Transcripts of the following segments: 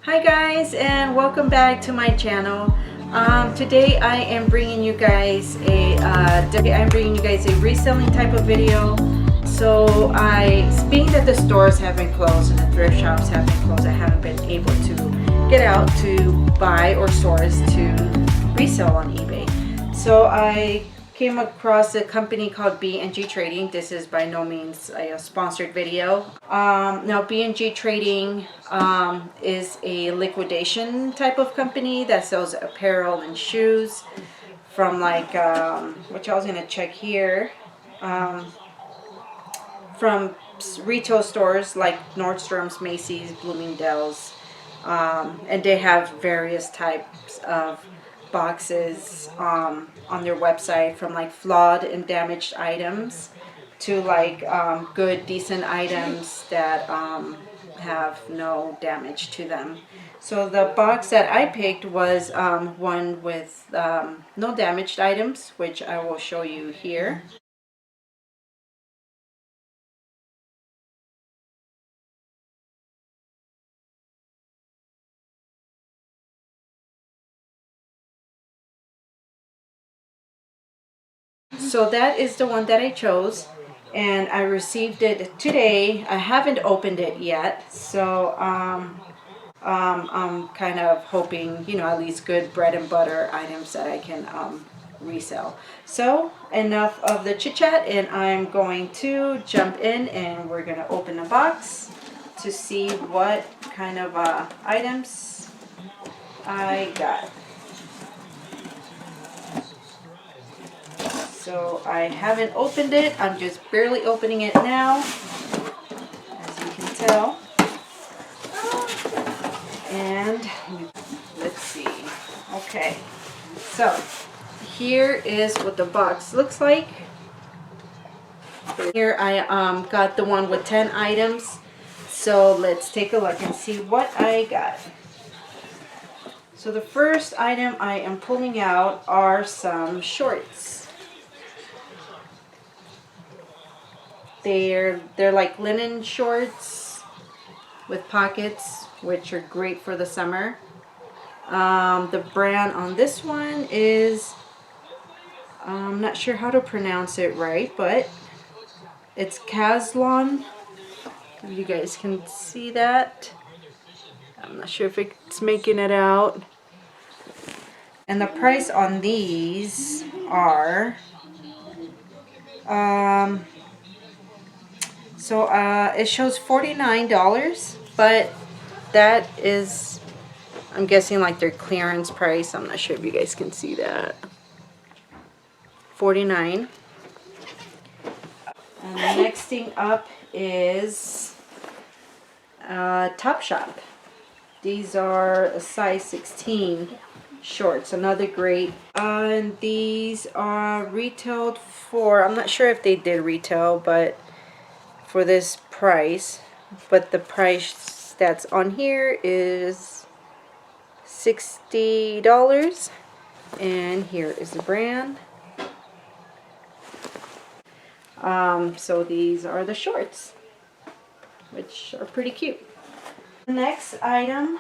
Hi guys, and welcome back to my channel. Today I am bringing you guys a reselling type of video. So being that the stores have been closed and the thrift shops have been closed, I haven't been able to get out to buy or source to resell on eBay. So I came across a company called B&G Trading. This is by no means a sponsored video. Now B&G Trading is a liquidation type of company that sells apparel and shoes from which I was going to check here, from retail stores like Nordstrom's, Macy's, Bloomingdale's, and they have various types of boxes on their website, from like flawed and damaged items to good decent items that have no damage to them. So the box that I picked was one with no damaged items, which I will show you here. So that is the one that I chose, and I received it today. I haven't opened it yet, so I'm kind of hoping, at least good bread and butter items that I can resell. So enough of the chit chat, and I'm going to jump in and we're going to open the box to see what kind of items I got. So I haven't opened it. I'm just barely opening it now, as you can tell. And let's see. Okay, so here is what the box looks like. Here I got the one with 10 items. So let's take a look and see what I got. So the first item I am pulling out are some shorts. They're like linen shorts with pockets, which are great for the summer. The brand on this one is, I'm not sure how to pronounce it right, but it's Caslon. You guys can see that. I'm not sure if it's making it out. And the price on these are it shows $49, but that is, I'm guessing, like their clearance price. I'm not sure if you guys can see that. $49. And the next thing up is Topshop. These are a size 16 shorts, another great. And these are retailed for, I'm not sure if they did retail, but for this price. But the price that's on here is $60. And here is the brand. So these are the shorts, which are pretty cute. The next item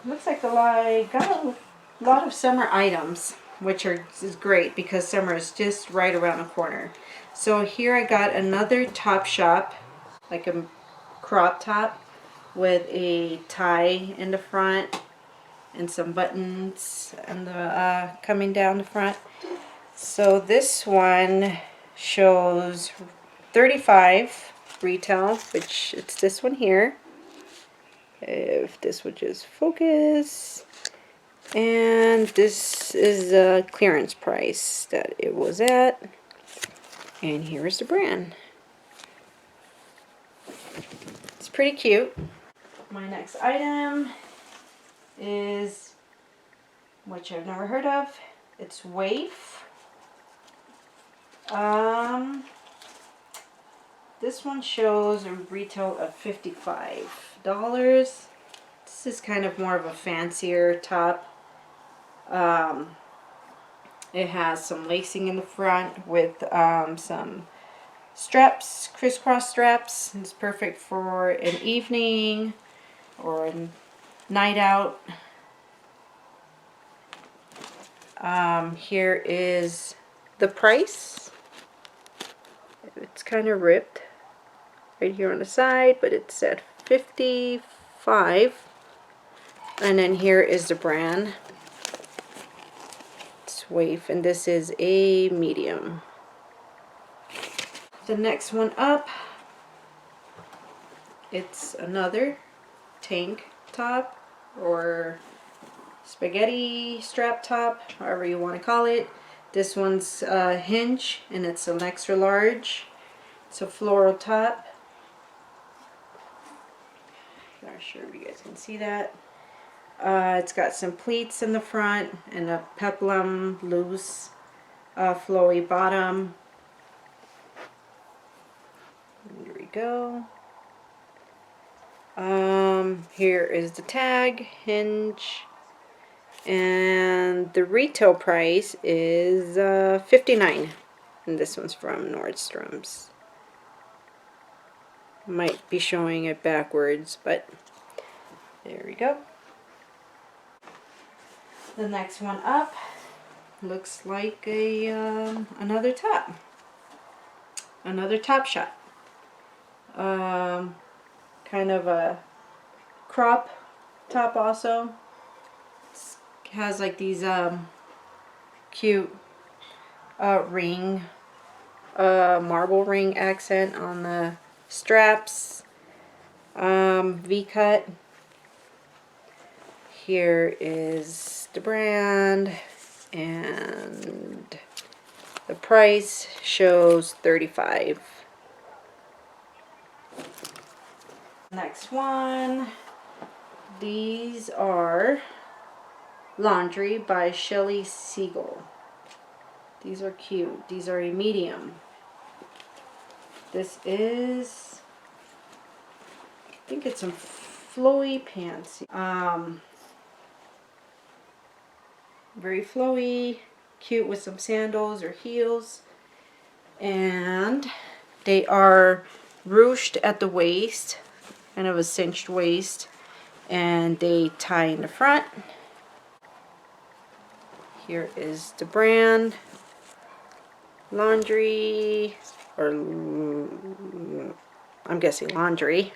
looks like I got a lot of summer items, which is great because summer is just right around the corner. So here I got another Topshop, like a crop top with a tie in the front and some buttons and the coming down the front. So this one shows $35 retail, which it's this one here. If this would just focus. And this is the clearance price that it was at. And here is the brand. It's pretty cute. My next item is, which I've never heard of. It's Waif. This one shows a retail of $55. This is kind of more of a fancier top. It has some lacing in the front with some straps, crisscross straps. It's perfect for an evening or night out. Here is the price. It's kind of ripped right here on the side, but it's at $55. And then here is the brand. It's waif, and this is a medium. The next one up, it's another tank top or spaghetti strap top, however you want to call it. This one's hinge, and it's an extra large. It's a floral top. Not sure if you guys can see that. It's got some pleats in the front and a peplum loose flowy bottom. There we go. Here is the tag, hinge, and the retail price is $59, and this one's from Nordstrom's. Might be showing it backwards, but there we go. The next one up looks like a another top, another Topshop. Kind of a crop top also. It has like these cute ring, marble ring accent on the straps. V-cut. Here is the brand, and the price shows $35. Next one, these are Laundry by Shelly Siegel. These are cute. These are a medium. This is, I think it's some flowy pants. Very flowy, cute with some sandals or heels, and they are ruched at the waist, kind of a cinched waist, and they tie in the front. Here is the brand, Laundry, or I'm guessing Laundry.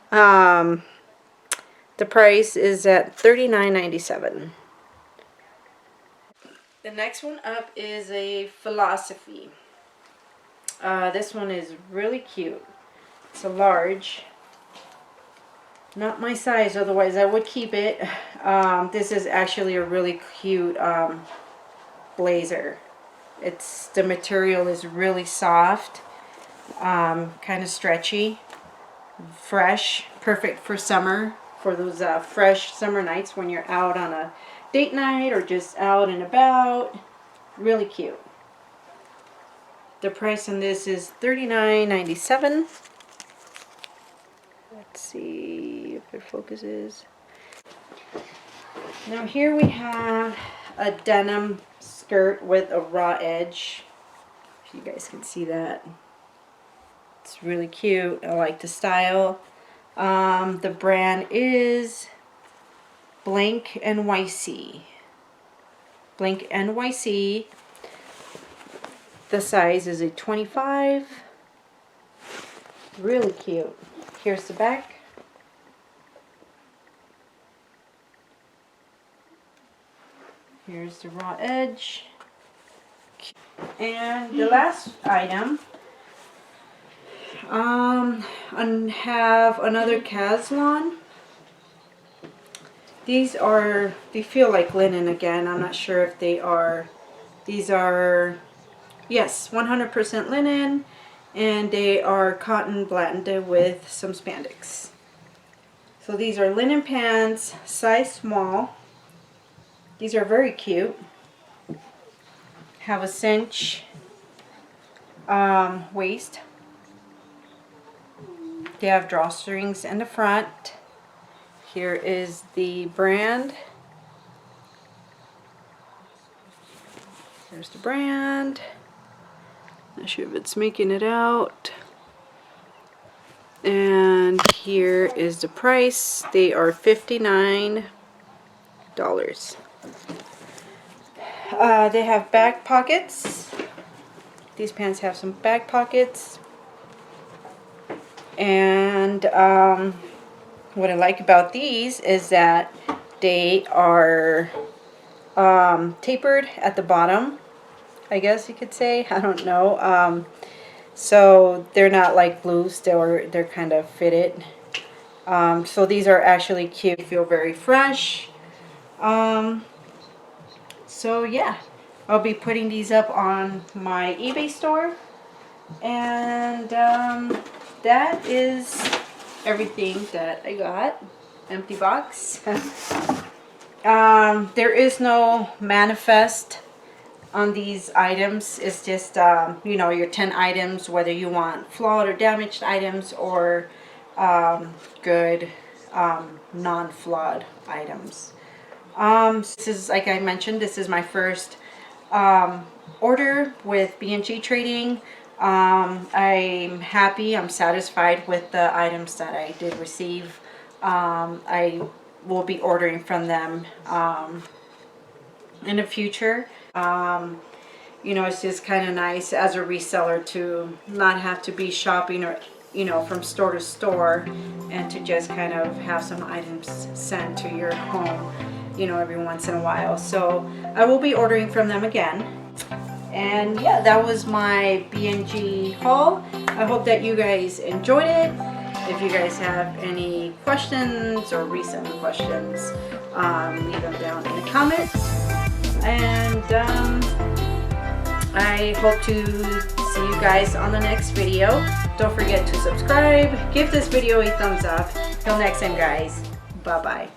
The price is at $39.97. The next one up is a Philosophy. This one is really cute. It's a large. Not my size, otherwise I would keep it. This is actually a really cute blazer. The material is really soft, kind of stretchy, fresh, perfect for summer, for those fresh summer nights when you're out on a date night or just out and about. Really cute. The price on this is $39.97. Let's see if it focuses. Now here we have a denim skirt with a raw edge. If you guys can see that. It's really cute. I like the style. The brand is Blank NYC. Blank NYC. The size is a 25. Really cute. Here's the back. Here's the raw edge. And the last item, I have another Caslon. These are, they feel like linen again. I'm not sure if they are. These are, yes, 100% linen, and they are cotton blended with some spandex. So these are linen pants, size small. These are very cute. Have a cinch waist. They have drawstrings in the front. Here is the brand. There's the brand. Not sure if it's making it out. And here is the price. They are $59. They have back pockets. These pants have some back pockets. And what I like about these is that they are tapered at the bottom, I guess you could say. I don't know. So they're not like loose, they're kind of fitted. So these are actually cute. They feel very fresh. So yeah, I'll be putting these up on my eBay store. And that is everything that I got. Empty box. There is no manifest on these items. It's just you know, your 10 items, whether you want flawed or damaged items or good non-flawed items. This is, like I mentioned, this is my first order with B&G Trading. I'm happy, I'm satisfied with the items that I did receive. I will be ordering from them in the future. You know, it's just kind of nice as a reseller to not have to be shopping or, you know, from store to store, and to just kind of have some items sent to your home, you know, every once in a while. So I will be ordering from them again. And yeah, that was my B&G haul. I hope that you guys enjoyed it. If you guys have any questions or recent questions, leave them down in the comments. And I hope to see you guys on the next video. Don't forget to subscribe. Give this video a thumbs up. Till next time, guys. Bye-bye.